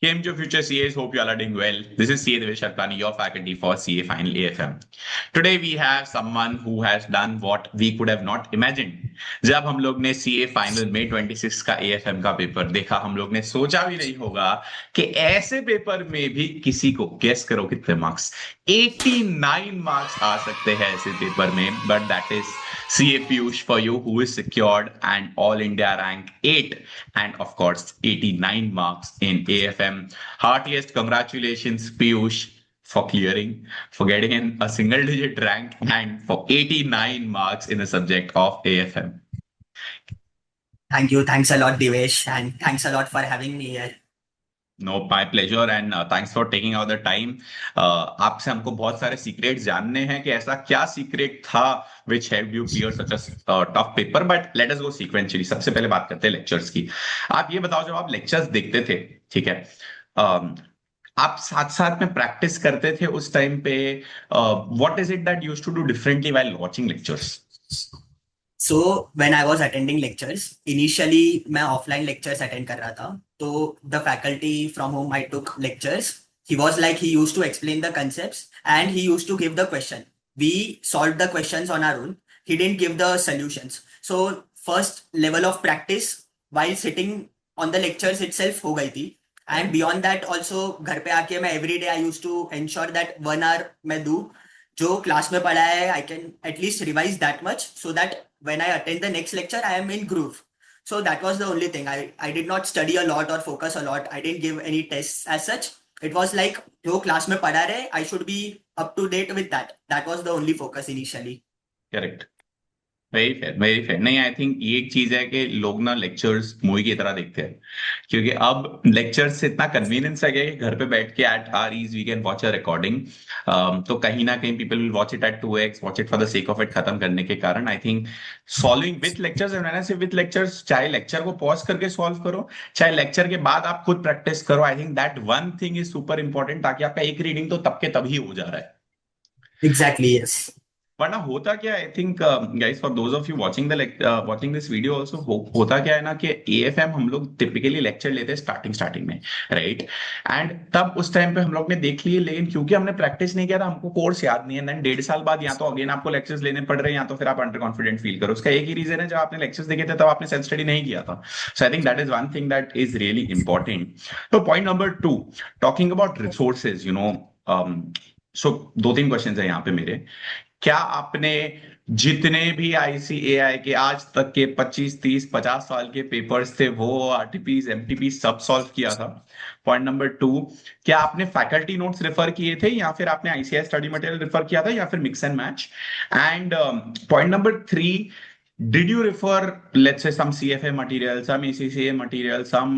Came to Future CAs, hope you all are doing well. This is CA Devesh Arpani, your faculty for CA Final AFM. Today we have someone who has done what we could have not imagined. जब हम लोग ने CA Final में 26 का AFM का paper देखा, हम लोग ने सोचा भी नहीं होगा कि ऐसे पेपर में भी किसी को गेस करो कितने मार्क्स 89 मार्क्स आ सकते हैं ऐसे पेपर में. But that is CA Piyush for you, who is secured an All India rank 8 and of course 89 marks in AFM. Heartiest congratulations, Piyush, for clearing, for getting in a single digit rank and for 89 marks in the subject of AFM. Thank you. Thanks a lot, Devesh. And thanks a lot for having me here. No my pleasure and thanks for taking out the time. आपसे हमको बहुत सारे secret जानने हैं कि ऐसा क्या secret था which help you clear such a tough paper. But let us go sequentially. सबसे पहले बात करते हैं लेक्चर्स की. आप ये बताओ, जब आप लेक्चर्स देखते थे, ठीक है, आप साथ साथ में प्रैक्टिस करते थे उस टाइम पे, what is it that used to do differently while watching lectures? So when I was attending lectures, initially मैं offline lectures attend कर रहा था. तो the faculty from whom I took lectures, he was like he used to explain the concepts and he used to give the question. We solved the questions on our own. He didn't give the solutions. So first level of practice while sitting on the lectures itself हो गई थी. And beyond that also घर पे आके मैं every day I used to ensure that 1 hour मैं दूँ जो क्लास में पढ़ा है. I can at least revise that much so that when I attend the next lecture, I am in groove. So that was the only thing. I did not study a lot or focus a lot. I didn't give any tests as such. It was like, जो class में पढ़ा रहे, I should be up to date with that. That was the only focus initially. Correct. Very fair, very fair. नहीं, I think ये एक चीज है कि लोग ना लेक्चर्स मूवी की तरह देखते हैं, क्योंकि अब लेक्चर्स से इतना कन्वीनियंस है कि घर पे बैठ के at our ease we can watch a recording. तो कहीं ना कहीं people will watch it at 2x, watch it for the sake of it खत्म करने के कारण. I think solving with lectures, and when I say with lectures, चाहे lecture को पॉज करके सॉल्व करो, चाहे लेक्चर के बाद आप खुद प्रैक्टिस करो, I think that one thing is super important, ताकि आपका एक रीडिंग तो तब के तभी हो जा रहा है. Exactly, yes. वरना होता क्या, I think guys, for those of you watching watching this video also, होता क्या है ना कि एएफएम हम लोग टिपिकली लेक्चर लेते हैं स्टार्टिंग में, राइट? एंड तब उस टाइम पे हम लोग ने देख लिए, लेकिन क्योंकि हमने प्रैक्टिस नहीं किया था, हमको कोर्स याद नहीं है. देन 1.5 साल बाद या तो अगेन आपको लेक्चर्स लेने पड़ रहे हैं, या तो फिर आप अंडर कॉन्फिडेंट फील करो. उसका एक ही रीजन है, जब आपने लेक्चर्स देखे थे तब आपने सेल्फ स्टडी नहीं किया था. So I think that is one thing that is really important. तो point number 2, talking about resources, you know, so 2-3 question है यहाँ पे मेरे. क्या आपने जितने भी आईसीएआई के आज तक के 25, 30, 50 साल के पेपर्स थे, वो आरटीपीज, एमटीपी सब सॉल्व किया था? पॉइंट नंबर 2, क्या आपने फैकल्टी नोट्स रेफर किए थे, या फिर आपने आईसीआई स्टडी मटेरियल रेफर किया था, या फिर mix and match? And point number 3, did you refer, let's say, some CFA material, some ACCA material, some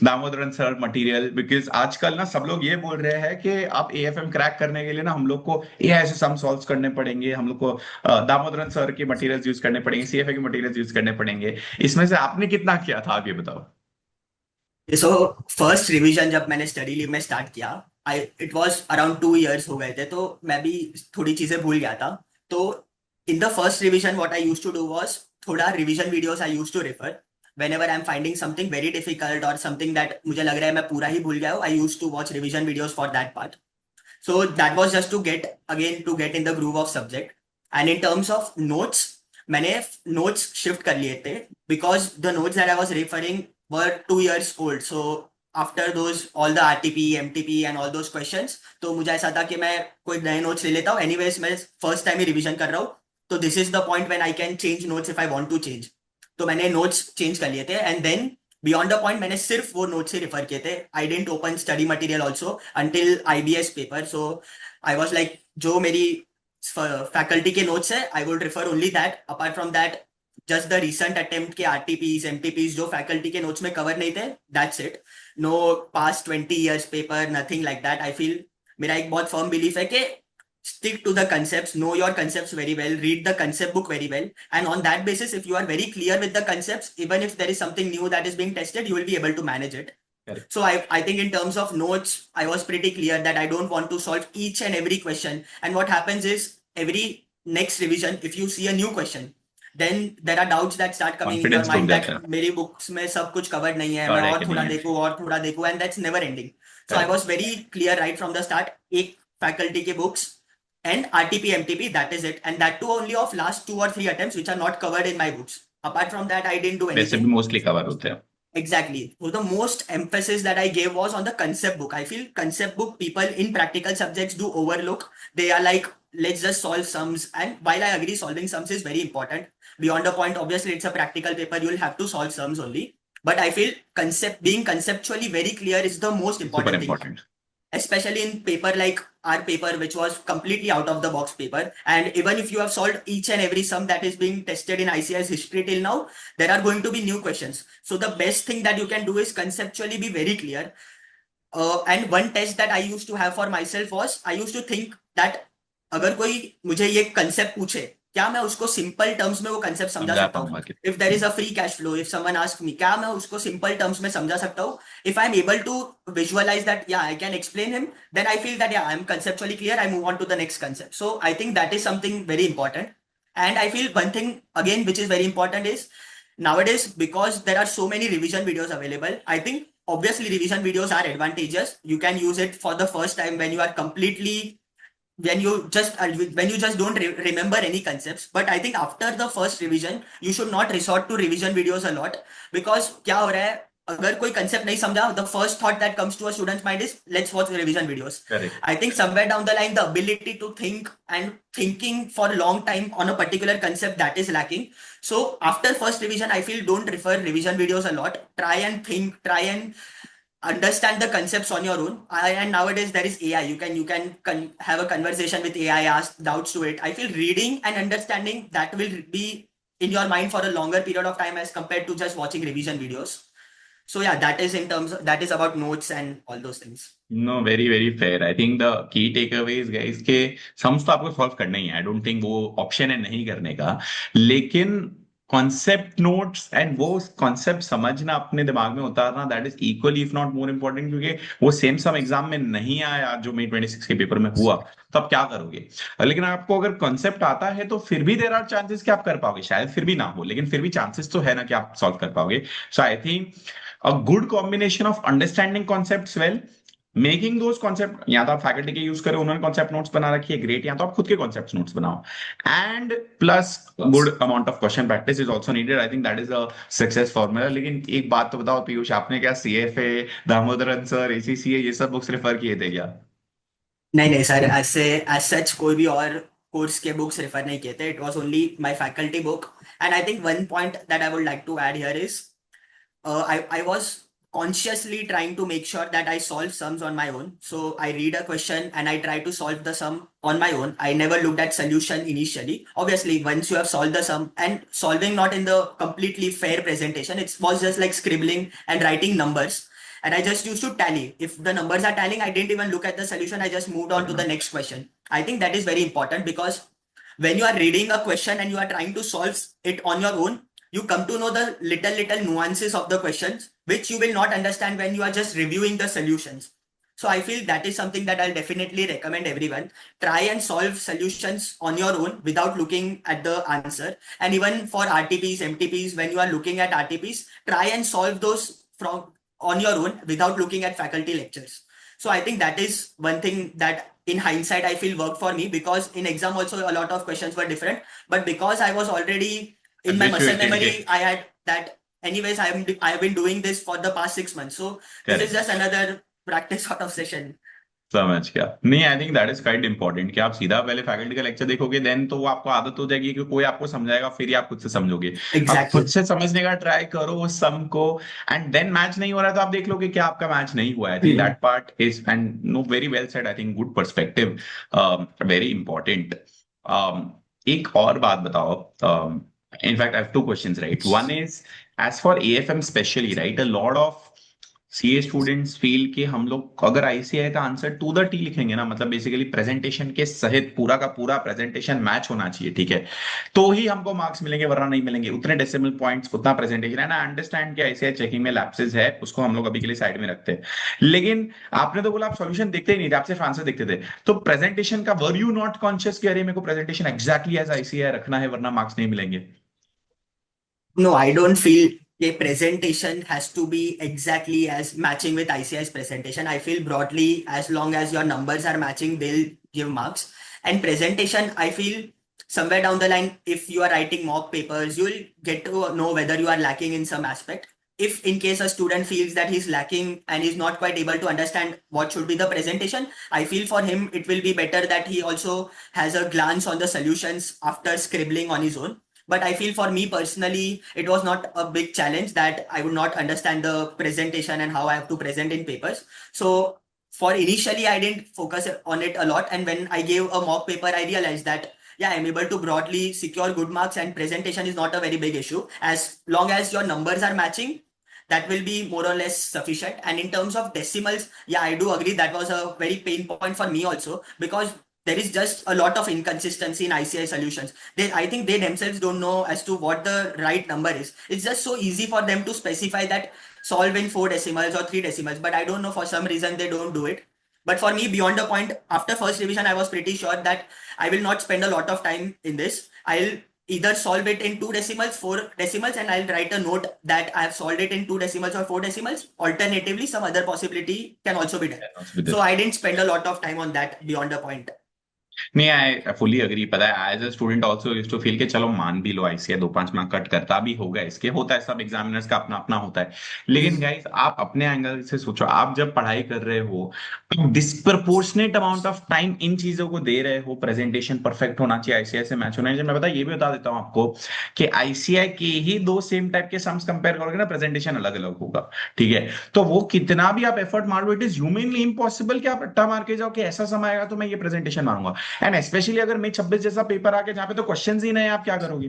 Damodaran sir material? Because आजकल ना सब लोग ये बोल रहे हैं कि आप एएफएम क्रैक करने के लिए ना हम लोग को ये ऐसे सम सॉल्व करने पड़ेंगे, हम लोग को दामोदरन सर के मटेरियल्स यूज करने पड़ेंगे, सीएफए के मटेरियल्स यूज करने पड़ेंगे. इसमें से आपने कितना किया था, आप ये बताओ. So first revision जब मैंने study leave में start किया, it was around 2 years हो गए थे, तो मैं भी थोड़ी चीजें भूल गया था. तो in the first revision what I used to do was थोड़ा revision videos I used to refer whenever I'm finding something very difficult or something that मुझे लग रहा है मैं पूरा ही भूल गया हूँ. I used to watch revision videos for that part. So that was just to get in the groove of subject. And in terms of notes, मैंने notes shift कर लिए थे because the notes that I was referring were 2 years old. So after those all the RTP, MTP and all those questions, तो मुझे ऐसा था कि मैं कोई नए notes ले लेता हूँ. Anyways मैं first time ही revision कर रहा हूँ, तो this is the point when I can change notes if I want to change. तो मैंने notes change कर लिए थे, and then beyond the point मैंने सिर्फ वो notes ही refer किए थे. I didn't open study material also until IBS paper. So I was like, जो मेरी faculty के notes है, I would refer only that. Apart from that, just the recent attempt के RTPs, MTPs जो faculty के notes में cover नहीं थे, that's it. No past 20 years paper, nothing like that. I feel मेरा एक बहुत firm belief है कि stick to the concepts, know your concepts very well, read the concept book very well, and on that basis, if you are very clear with the concepts, even if there is something new that is being tested, you will be able to manage it. Correct. So I think in terms of notes, I was pretty clear that I don't want to solve each and every question. And what happens is every next revision, if you see a new question, then there are doubts that start coming in your confidence टूट mind that जाता है, मेरी books में सब कुछ covered नहीं है, मैं कवर है कि नहीं है। और थोड़ा देखूं, and that's never ending. So I correct. was very clear right from the start, एक faculty के books and RTP MTP, that is it, and that too only of last 2 or 3 attempts which are not covered in my books. Apart from that I didn't do वैसे भी anything. Mostly cover होते हैं। Exactly. So the most emphasis that I gave was on the concept book. I feel concept book people in practical subjects do overlook. They are like, let's just solve sums. And while I agree solving sums is very important, beyond the point, obviously it's a practical paper, you will have to solve sums only. But I feel being conceptually very clear is the most super important thing, important. especially in paper like our paper, which was completely out of the box paper. And even if you have solved each and every sum that is being tested in ICI's history till now, there are going to be new questions. So the best thing that you can do is conceptually be very clear. And one test that I used to have for myself was, I used to think that अगर कोई मुझे ये concept पूछे, क्या मैं उसको simple terms में वो कंसेप्ट समझा समझा सकता हूँ? पाऊंगा कि if there is a free cash flow, if someone ask me, क्या मैं उसको सिंपल टर्म्स में समझा सकता हूँ? If I'm able to visualize that, yeah, I can explain him, then I feel that, yeah, I'm conceptually clear, I move on to the next concept. So I think that is something very important. And I feel one thing again which is very important is, nowadays, because there are so many revision videos available, I think obviously revision videos are advantageous. You can use it for the first time when you are completely, when you just don't remember any concepts. But I think after the first revision you should not resort to revision videos a lot, because क्या हो रहा है, अगर कोई concept नहीं समझा, the first thought that comes to a student's mind is, let's watch revision videos. Correct. I think somewhere down the line the ability to think and thinking for a long time on a particular concept, that is lacking. So after first revision I feel don't refer revision videos a lot. Try and think, try and understand the concepts on your own. And nowadays there is AI, you can have a conversation with AI, ask doubts to it. I feel reading and understanding that will be in your mind for a longer period of time as compared to just watching revision videos. So yeah, that is that is about notes and all those things. No very very fair. I think the key takeaways guys के sums तो आपको सॉल्व करना ही है, I don't think वो option है नहीं करने का। लेकिन कॉन्सेप्ट नोट्स एंड वो कॉन्सेप्ट समझना, अपने दिमाग में उतारना, that is equally if not more important, क्योंकि वो सेम सम एग्जाम में नहीं आया जो मई 26 के पेपर में हुआ, तो आप क्या करोगे? लेकिन आपको अगर कॉन्सेप्ट आता है तो फिर भी देर आर चांसेस कि आप कर पाओगे, शायद फिर भी ना हो, लेकिन फिर भी चांसेस तो है ना कि आप सॉल्व कर पाओगे। So I think a good combination of understanding concepts well, making those concept, या तो आप फैकल्टी के यूज करें, उन्होंने कॉन्सेप्ट नोट्स बना रखी है, ग्रेट, या तो आप खुद के कॉन्सेप्ट नोट्स बनाओ, and plus good amount of question practice is also needed. I think that is a success formula. लेकिन एक बात तो बताओ पीयूष, आपने क्या CFA, दामोदरन सर, ACCA ये सब बुक्स रेफर किए थे क्या? नहीं नहीं सर, ऐसे एज सच कोई भी और कोर्स के बुक्स रेफर नहीं किए थे. It was only my faculty book. And I think one point that I would like to add here is, I was consciously trying to make sure that I solve sums on my own. So I read a question and I try to solve the sum on my own. I never looked at solution initially. Obviously, once you have solved the sum, and solving not in the completely fair presentation, it was just like scribbling and writing numbers. And I just used to tally. If the numbers are tallying, I didn't even look at the solution. I just moved on to the next question. I think that is very important, because when you are reading a question and you are trying to solve it on your own, you come to know the little nuances of the questions, which you will not understand when you are just reviewing the solutions. So I feel that is something that I'll definitely recommend everyone. Try and solve solutions on your own without looking at the answer. And even for RTPs, MTPs, when you are looking at RTPs, try and solve those from on your own without looking at faculty lectures. So I think that is one thing that in hindsight I feel worked for me, because in exam also a lot of questions were different, but because I was already in my muscle Habituated memory, के, I had that. Anyways, I have been doing this for the past 6 months, so this is correct. just another practice sort of session. समझ गया। नहीं, आई think that is quite important कि आप सीधा पहले faculty का lecture देखोगे, देन तो वो आपको आदत हो जाएगी कि कोई आपको समझाएगा, फिर ही आप खुद से समझोगे। आप खुद Exactly. से समझने का ट्राई करो उस सम को, एंड देन मैच नहीं हो रहा है तो आप देख लोगे कि आपका मैच नहीं हुआ है। I think Hmm. That part is, and no, very well said. I think good perspective, very important. एक और बात बताओ, in fact I have two questions, right? One is, as for AFM specially, right, a lot of CA students feel कि हम लोग अगर ICAI का answer to the T लिखेंगे ना, मतलब बेसिकली प्रेजेंटेशन के सहित पूरा का पूरा प्रेजेंटेशन मैच होना चाहिए, ठीक है, तो ही हमको मार्क्स मिलेंगे, वरना नहीं मिलेंगे। उतने डेसिमल पॉइंट्स, उतना प्रेजेंटेशन है ना। अंडरस्टैंड कि ICAI चेकिंग में लैप्सेस है, उसको हम लोग अभी के लिए साइड में रखते हैं। लेकिन आपने तो बोला आप सॉल्यूशन देखते ही नहीं थे, आप सिर्फ आंसर देखते थे, तो प्रेजेंटेशन का वर यू नॉट कॉन्शियस कि अरे मेरे को प्रेजेंटेशन एग्जैक्टली एज ICAI रखना है, वरना मार्क्स नहीं मिलेंगे? No, I don't feel a presentation has to be exactly as matching with ICI's presentation. I feel broadly, as long as your numbers are matching, they'll give marks. And presentation, I feel somewhere down the line, if you are writing mock papers, you'll get to know whether you are lacking in some aspect. If in case a student feels that he's lacking and is not quite able to understand what should be the presentation, I feel for him it will be better that he also has a glance on the solutions after scribbling on his own. But I feel for me personally, it was not a big challenge that I would not understand the presentation and how I have to present in papers. So for initially, I didn't focus on it a lot. And when I gave a mock paper, I realized that yeah, I'm able to broadly secure good marks, and presentation is not a very big issue. As long as your numbers are matching, that will be more or less sufficient. And in terms of decimals, yeah, I do agree that was a very pain point for me also, because there is just a lot of inconsistency in ICI solutions. I think they themselves don't know as to what the right number is. It's just so easy for them to specify that solve in 4 decimals or 3 decimals, but I don't know, for some reason they don't do it. But for me, beyond the point, after first revision, I was pretty sure that I will not spend a lot of time in this. I'll either solve it in 2 decimals, 4 decimals, and I'll write a note that I have solved it in 2 decimals or 4 decimals. Alternatively, some other possibility can also be done. with So this. I didn't spend a lot of time on that beyond the point. नहीं, I fully agree. पता है, as a student also use to feel के चलो मान भी लो ICA 2-5 mark cut करता भी होगा, इसके होता है, सब एग्जामिनर्स का अपना अपना होता है। लेकिन गाइस आप अपने एंगल से सोचो, आप जब पढ़ाई कर रहे हो disproportionate amount of time in चीजों को दे रहे हो, प्रेजेंटेशन परफेक्ट होना चाहिए, आईसीआई से मैच होना चाहिए। मैं ये भी बता देता हूँ आपको कि आईसीआई के ही दो सेम टाइप के सम्स कंपेयर करोगे ना, प्रेजेंटेशन अलग अलग होगा। ठीक है, तो वो कितना भी आप एफर्ट मार लो, इट इज ह्यूमनली इम्पॉसिबल कि आप रट्टा मार के जाओ कि ऐसा समय आएगा तो मैं ये प्रेजेंटेशन मारूंगा। एंड स्पेशली अगर मे 26 जैसा पेपर आके जहां पे तो क्वेश्चन ही नहीं, आप क्या करोगे?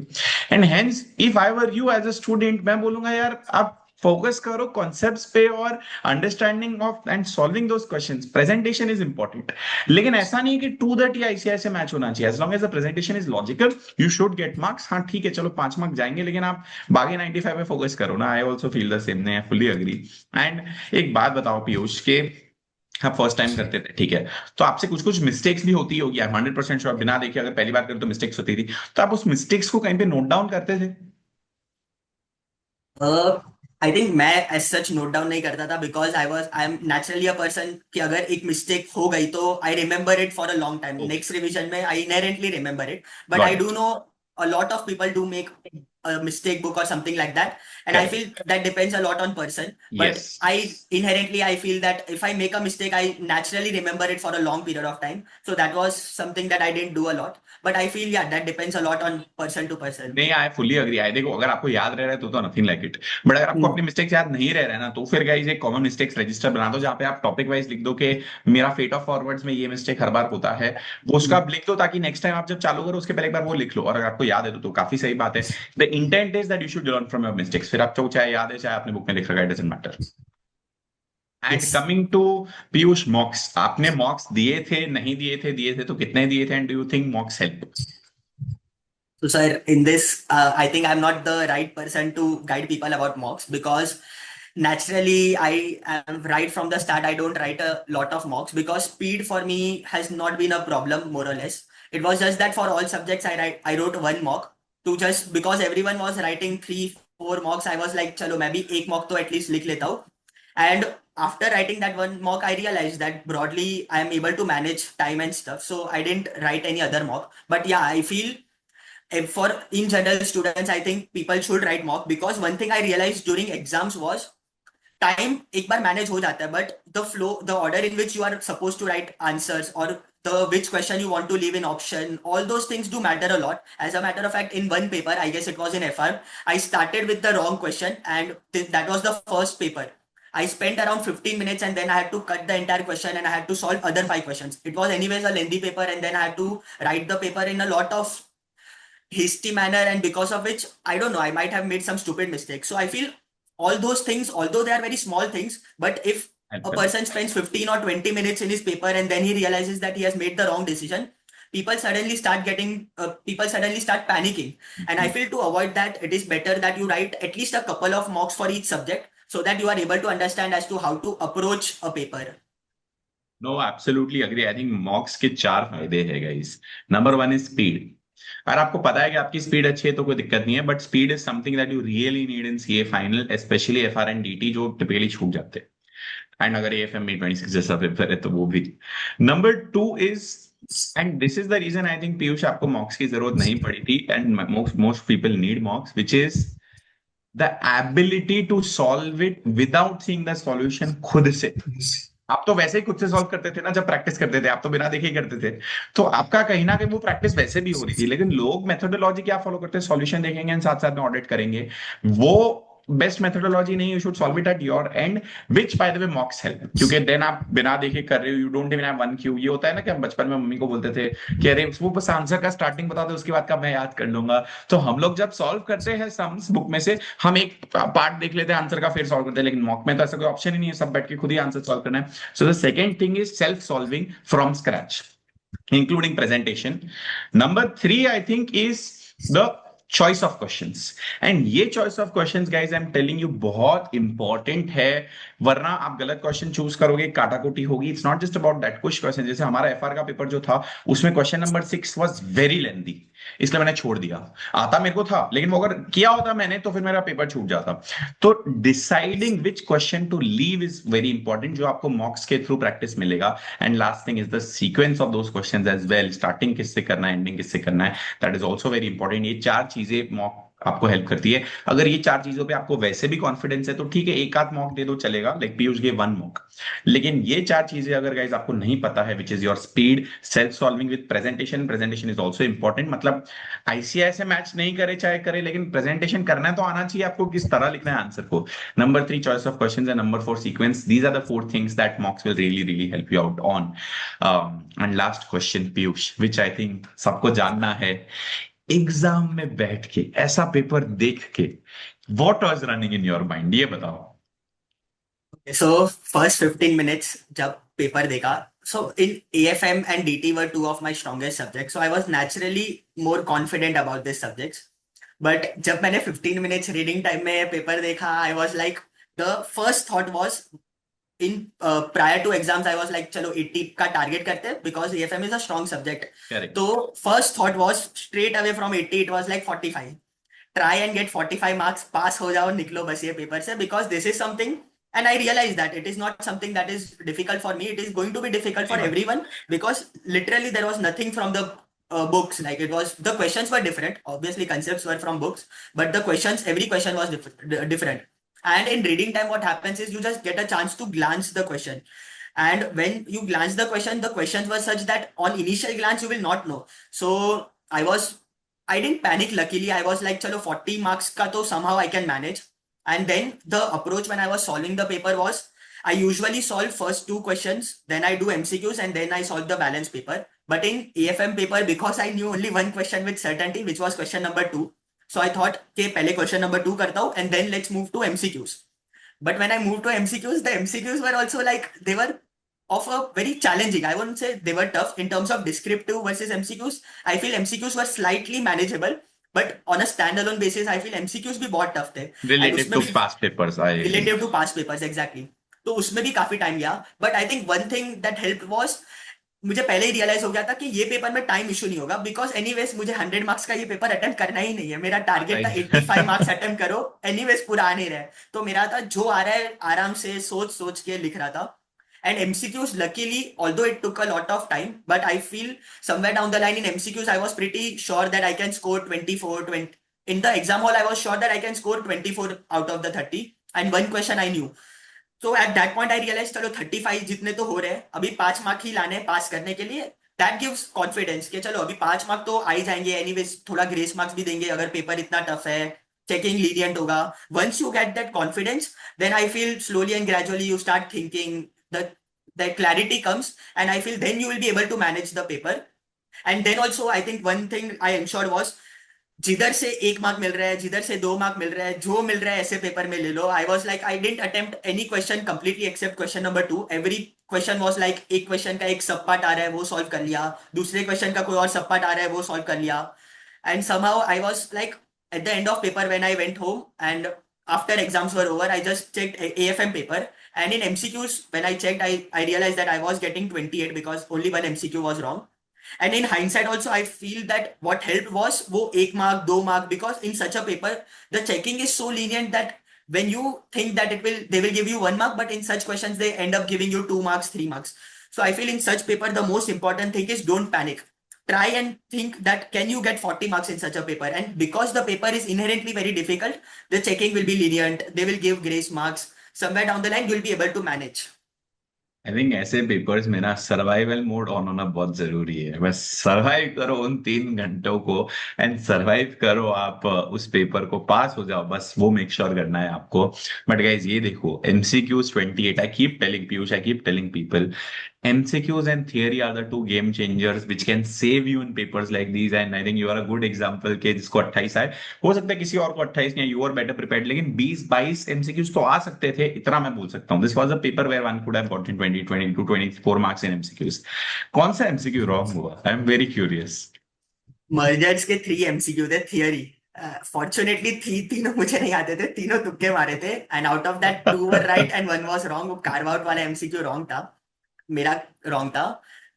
And hence if I were you as a student, मैं बोलूंगा यार आप फोकस करो कॉन्सेप्ट्स पे और understanding of and solving those questions. Presentation is important, लेकिन ऐसा नहीं कि टू दैट या आईसीआई से मैच होना चाहिए। As long as the presentation is logical, you should get marks. हाँ ठीक है, चलो 5 मार्क जाएंगे, लेकिन आप बाकी 95 पे फोकस करो ना। I also feel the same, I fully agree. And एक बात बताओ पीयूष के, आप फर्स्ट टाइम करते थे, ठीक है, तो आपसे कुछ कुछ मिस्टेक्स भी होती होगी, आई एम 100% श्योर। बिना देखे अगर पहली बार करते तो मिस्टेक्स होती थी, तो आप उस मिस्टेक्स को कहीं पे नोट डाउन करते थे? आई थिंक मैं एज सच नोट डाउन नहीं करता था, because I am naturally a person कि अगर एक मिस्टेक हो गई तो I remember it for a long time. Okay, next revision में I inherently remember it, but got I it. Do know a lot of people do make a mistake book or something like that, and I correct. feel that depends a lot on person. But yes. I inherently I feel that if I make a mistake, I naturally remember it for a long period of time. So that was something that I didn't do a lot, but I feel yeah, that depends a lot on person to person. नहीं, I fully agree. आई देखो, अगर आपको याद रह रहा है तो nothing like it, but अगर आपको Hmm. अपनी मिस्टेक्स याद नहीं रह रहा है ना, तो फिर गाइस एक कॉमन मिस्टेक्स रजिस्टर बना दो, जहां पे आप टॉपिक वाइज लिख दो कि मेरा फेट ऑफ फॉरवर्ड्स में ये मिस्टेक हर बार होता है। वो उसका Hmm. आप लिख दो, ताकि नेक्स्ट टाइम आप जब चालू करो उसके पहले एक बार वो लिख लो, और अगर आपको याद है तो काफी सही बात है। The intent is that you should learn from your mistakes. फिर आपको चाहे याद है चाहे आपने बुक में लिख रखा है, doesn't matter. And Yes. Coming to Piyush, mocks आपने मॉक्स दिए थे, नहीं दिए थे, दिए थे तो कितने दिए थे? And do you think मॉक्स help? So, sir, in this, I think I'm not the right person to guide people about mocks, because naturally, I am right from the start. I don't write a lot of mocks because speed for me has not been a problem, more or less. It was just that for all subjects, I wrote one mock to just because everyone was writing 3, 4 mocks. I was like, chalo, maybe एक mock to at least लिख लेता हूँ. And after writing that one mock, I realized that broadly I am able to manage time and stuff. So I didn't write any other mock. But yeah, I feel for in general students, I think people should write mock, because one thing I realized during exams was time एक बार manage हो जाता है, but the flow, the order in which you are supposed to write answers, or the which question you want to leave in option, all those things do matter a lot. As a matter of fact, in one paper, I guess it was in FR, I started with the wrong question, and that was the first paper. I spent around 15 minutes, and then I had to cut the entire question and I had to solve other 5 questions. It was anyways a lengthy paper, and then I had to write the paper in a lot of hasty manner, and because of which I don't know, I might have made some stupid mistakes. So I feel all those things, although they are very small things, but if a person spends 15 or 20 minutes in his paper and then he realizes that he has made the wrong decision, people suddenly start panicking. And I feel to avoid that, it is better that you write at least a couple of mocks for each subject, so that you are able to understand as to how to approach a paper. No, absolutely agree. I think mocks के चार फायदे हैं guys. Number one is speed. अगर आपको पता है कि आपकी स्पीड अच्छी है तो कोई दिक्कत नहीं है, but speed is something that you really need in CA final, specially FR and DT जो टिपिकली छूट जाते हैं। एंड अगर एएफएम में 26 जैसा पेपर है तो वो भी। Number two is, and this is the reason I think Piyush आपको मॉक्स की जरूरत नहीं पड़ी थी, and most most people need mocks, which is the ability to solve it without seeing the solution खुद से। आप तो वैसे ही खुद से सॉल्व करते थे ना जब प्रैक्टिस करते थे, आप तो बिना देखे ही करते थे। तो आपका कहीं ना कहीं वो प्रैक्टिस वैसे भी हो रही थी, लेकिन लोग मेथोडोलॉजी क्या फॉलो करते हैं, सॉल्यूशन देखेंगे एंड साथ साथ में ऑडिट करेंगे। वो बेस्ट मेथोडोलॉजी नहीं, you should solve it at your and, which by the way मॉक्स help, क्योंकि देन आप बिना देखे कर रहे हो, you don't even have one Q. ये होता है ना कि हम बचपन में मम्मी को बोलते थे कि अरे वो बस आंसर का स्टार्टिंग बता दो, उसके बाद का मैं याद कर लूंगा। तो हम लोग जब सॉल्व करते हैं सम्स बुक में से, हम एक पार्ट देख लेते हैं आंसर का फिर सॉल्व करते हैं, लेकिन मॉक में तो ऐसा कोई ऑप्शन ही नहीं है, सब बैठ के खुद ही आंसर सॉल्व करना है। So the second thing is self solving from scratch, including presentation. Number three, I think, is the choice of questions. And ये choice of questions, guys, I'm telling you, बहुत important है, वरना आप गलत question choose करोगे, काटाकुटी होगी। It's not just about that कुछ question, जैसे हमारा एफआर का पेपर जो था, उसमें question number 6 was very lengthy, इसलिए मैंने छोड़ दिया। आता मेरे को था, लेकिन वो अगर किया होता मैंने तो फिर मेरा पेपर छूट जाता। तो deciding which question to leave is very important, जो आपको मॉक्स के थ्रू प्रैक्टिस मिलेगा। And last thing is the sequence of those questions as well, starting किससे करना है, एंडिंग किससे करना है, that is also very important. ये चार चीजें मॉक आपको हेल्प करती है। अगर ये चार चीजों पे आपको वैसे भी कॉन्फिडेंस है तो ठीक है, एक आध मॉक दे दो चलेगा, लाइक पीयूष गे वन मॉक। लेकिन ये चार चीजें अगर गाइज आपको नहीं पता है, which is your speed, self solving with presentation, presentation is also important. मतलब आईसीआई से मैच नहीं करे चाहे करे, लेकिन प्रेजेंटेशन करना है तो आना चाहिए आपको, किस तरह लिखना है आंसर को। Number three, choice of questions, and number four, sequence. These are the four things that mocks will really really help you out on. And last question Piyush, which I think सबको जानना है, एग्जाम में बैठ के ऐसा paper देख के what was running in your mind, ये बताओ। सो फर्स्ट 15 minutes जब पेपर देखा, so in AFM and DT were two of my strongest subjects, so I was naturally more confident about these subjects. But जब मैंने 15 minutes reading time में paper देखा, I was like, the first thought was in prior to exams I was like चलो 80 का target करते हैं because AFM is a strong subject. Correct. तो first thought was straight away from 80 it was like 45. Try and get 45 marks, pass हो जाओ, निकलो बस ये पेपर से, because this is something, and I realize that it is not something that is difficult for me, it is going to be difficult for everyone, because literally there was nothing from the books, like it was, the questions were different, obviously concepts were from books, but the questions, every question was different. And in reading time what happens is you just get a chance to glance the question, and when you glance the question, the questions were such that on initial glance you will not know. So I didn't panic, luckily. I was like, chalo 40 marks ka to somehow I can manage. And then the approach when I was solving the paper was, I usually solve first two questions, then I do MCQs, and then I solve the balance paper. But in AFM paper, because I knew only one question with certainty, which was question number 2, so I thought, okay, pehle question number 2 karta hu, and then let's move to MCQs. But when I moved to MCQs, the MCQs were also like, they were of a very challenging. I wouldn't say they were tough in terms of descriptive versus MCQs. I feel MCQs were slightly manageable, but on a standalone basis, I feel MCQs भी बहुत tough थे. Related to past papers, relative to past papers, exactly. तो उसमें भी काफी time गया. But I think one thing that helped was, मुझे पहले ही रियलाइज हो गया था कि ये पेपर में टाइम इशू नहीं होगा, बिकॉज एनीवेज मुझे 100 मार्क्स का ये पेपर अटेम्प्ट करना ही नहीं है. मेरा टारगेट था 85 मार्क्स अटेम्प्ट करो, एनीवेज पूरा आ नहीं रहा है. तो मेरा था जो आ रहा है आराम से सोच सोच के लिख रहा था. And MCQs, luckily, although it took a lot of time, but I feel somewhere down the line in MCQs, I was pretty sure that I can score 24, 20. In the exam hall, I was sure that I can score 24 out of the 30. And one question I knew. So at that point, I realized, चलो 35 जितने तो हो रहे हैं, अभी 5 mark ही लाने हैं पास करने के लिए. That gives confidence कि चलो अभी 5 मार्क तो आ ही जाएंगे. Anyways, थोड़ा ग्रेस मार्क्स भी देंगे अगर पेपर इतना टफ है. Checking lenient होगा. Once you get that confidence, then I feel slowly and gradually you start thinking that clarity comes, and I feel then you will be able to manage the paper. And then also I think one thing I ensured was, जिधर से 1 mark मिल रहा है, जिधर से 2 mark मिल रहा है, जो मिल रहा है ऐसे पेपर में ले लो. I was like, I didn't attempt any question completely except question number 2. Every question was like, एक क्वेश्चन का एक सब पार्ट आ रहा है वो सॉल्व कर लिया, दूसरे क्वेश्चन का कोई और सब पार्ट आ रहा है वो सॉल्व कर लिया. And somehow I was like, at the end of paper when I went home and after exams were over, I just checked AFM paper, and in MCQs when I checked, I realized that I was getting 28 because only one MCQ was wrong. And in hindsight also I feel that what helped was वो 1 mark 2 mark, because in such a paper the checking is so lenient that when you think that they will give you 1 mark, but in such questions they end up giving you 2 marks 3 marks. So I feel in such paper the most important thing is don't panic. Try and think that can you get 40 marks in such a paper, and because the paper is inherently very difficult, the checking will be lenient, they will give grace marks. Somewhere down the line you'll be able to manage. I think ऐसे papers में ना survival mode on होना बहुत जरूरी है। बस survive करो उन 3 घंटों को, एंड सर्वाइव करो आप उस पेपर को, पास हो जाओ, बस वो मेक श्योर करना है आपको। बट गाइज ये देखो, MCQs 28, I keep telling Piyush, I keep telling people, MCQs and theory are the two game changers which can save you in papers like these, and I think you are a good example के जिसको 28 आए, हो सकता है किसी और को 28 नहीं, you are better prepared, लेकिन 20-22 MCQs तो आ सकते थे, इतना मैं बोल सकता हूँ। This was a paper where one could have gotten 20, 22, 24 marks in MCQs। कौन सा MCQ wrong हुआ? I am very curious। Mergers के 3 MCQ थे थियरी। फॉर्चुनेटली तीनों मुझे नहीं आते थे, तीनों तुक्के मारे थे, and out of that 2 were right and 1 was wrong. वो कार्व आउट वाला एमसीक्यू रॉन्ग था, मेरा रॉन्ग था।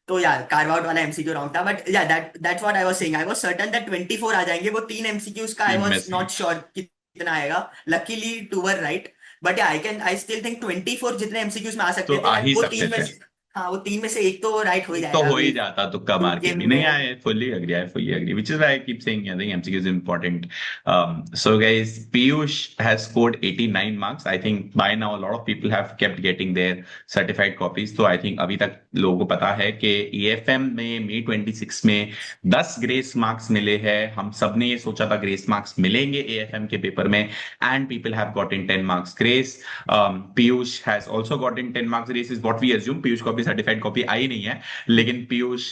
तो यार कार्व आउट वाला एमसीक्यू रॉन्ग था, बट या that's what I was saying. I was certain that 24 आ जाएंगे। वो 3 MCQs का आई तीन में वाज से नॉट श्योर कितना आएगा। Luckily 2 were right, but I still think 24 जितने एमसीक्यूज में आ तो सकते थे, आ एंड ही वो सकते तीन में थे। से, हाँ वो 3 में से एक तो राइट हो ही एक तो जाएगा हो ही अभी जाता तुक्का मार के गेम भी। नहीं, में। आई fully agree, I fully agree, which is why I keep saying I think MCQ is important। So guys, Piyush has scored 89 marks। I think by now a lot of people have kept getting their certified copies। तो I think अभी तक लोगों को पता है कि EFM में May 26 में 10 ग्रेस मार्क्स मिले हैं। हम सब ने ये सोचा था ग्रेस मार्क्स मिलेंगे AFM के पेपर में, and people have gotten 10 marks grace. Piyush has also gotten 10 marks grace is what we assume। Piyush को अभी सर्टिफाइड कॉपी आई नहीं है, लेकिन Piyush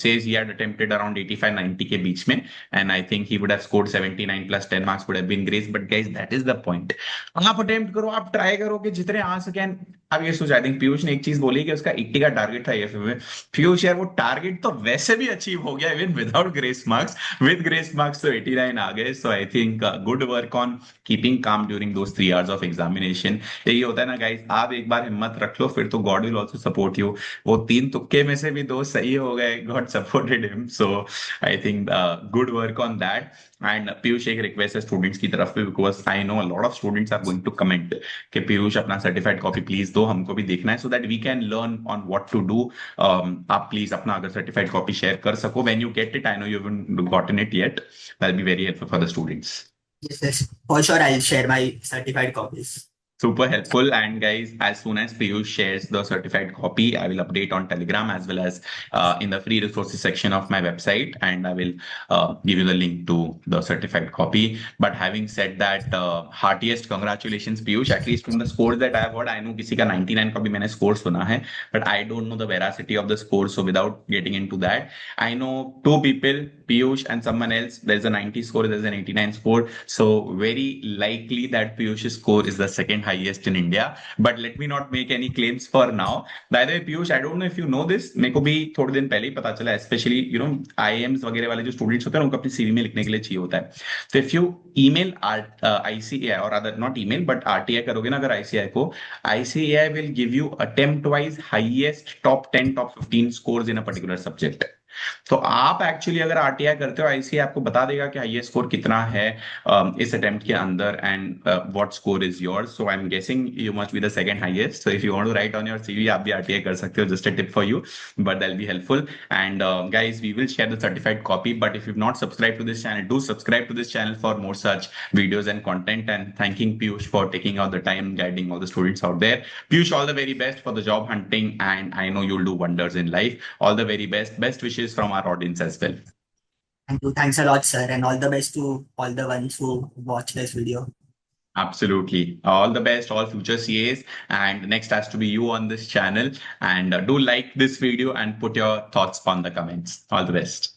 says he had attempted around 85-90 के बीच में, and I think he would have scored 79 plus 10 marks would have been grace। But guys, that is the point। आप attempt करो, आप ट्राई करो कि जितने आ सके। अब ये सोचा, आई थिंक पीयूष ने एक चीज बोली कि उसका 80 का टारगेट था AFM में। पीयूष यार, वो टारगेट तो वैसे भी अचीव हो गया even without grace marks. With grace marks तो 89 आ गए। So I think good work on keeping calm during those 3 hours of examination. यही होता है ना गाइस, आप एक बार हिम्मत रख लो, फिर तो God will also support you. वो 3 तुक्के में से भी 2 सही हो गए, God supported him. So I think good work on that. And Piyush, एक रिक्वेस्ट है स्टूडेंट्स की तरफ से, because I know a lot of students are going to comment कि पीयूष अपना सर्टिफाइड कॉपी प्लीज दो, हमको भी देखना है, so that we can learn on what to do. आप प्लीज अपना अगर सर्टिफाइड कॉपी शेयर कर सको when you get it. I know you haven't gotten it yet, that will be very helpful for the students. Yes, yes, for sure I'll share my certified copies. Super helpful. And guys, as soon as Piyush shares the certified copy, I will update on Telegram as well as in the free resources section of my website, and I will give you the link to the certified copy. But having said that, heartiest congratulations Piyush, at least from the scores that I have heard। I know किसी का 99 का भी मैंने score सुना है, but I don't know the veracity of the score, so without getting into that, I know 2 people, Piyush and someone else, there's a 90 score, there's an 89 score, so very likely that Piyush's score is the second highest in India, but let me not make any claims for now। By the way Piyush, I don't know if you know this, मेरे को भी थोड़े दिन पहले ही पता चला, specially you know IIMs वगैरह वाले जो स्टूडेंट्स होते हैं उनको अपनी CV में लिखने के लिए चाहिए होता है। तो इफ यू ईमेल ICAI, और other not email but RTI करोगे ना अगर ICAI को, ICAI will give you attempt wise highest top 10 top 15 scores in a particular subject। तो आप एक्चुअली अगर RTI करते हो, ICAI आपको बता देगा कि हाईएस्ट स्कोर कितना है इस अटेम्प्ट के अंदर, and what score is yours. So I am guessing you must be the second highest. So if you want to write on your CV, आप भी RTI कर सकते हो, just a tip for you, but that will be helpful. And guys, we will share the certified copy, but if you not subscribe to this channel, do subscribe to this channel for more such videos and content। And thanking Piyush for taking out the time guiding all the students out there। Piyush, all the very best for the job hunting, and I know you'll do wonders in life। All the very best, best wishes from our audience as well। Thank you. Thanks a lot, sir, and all the best to all the ones who watch this video. Absolutely, all the best, all future CAs, and next has to be you on this channel। And do like this video and put your thoughts on the comments। All the best।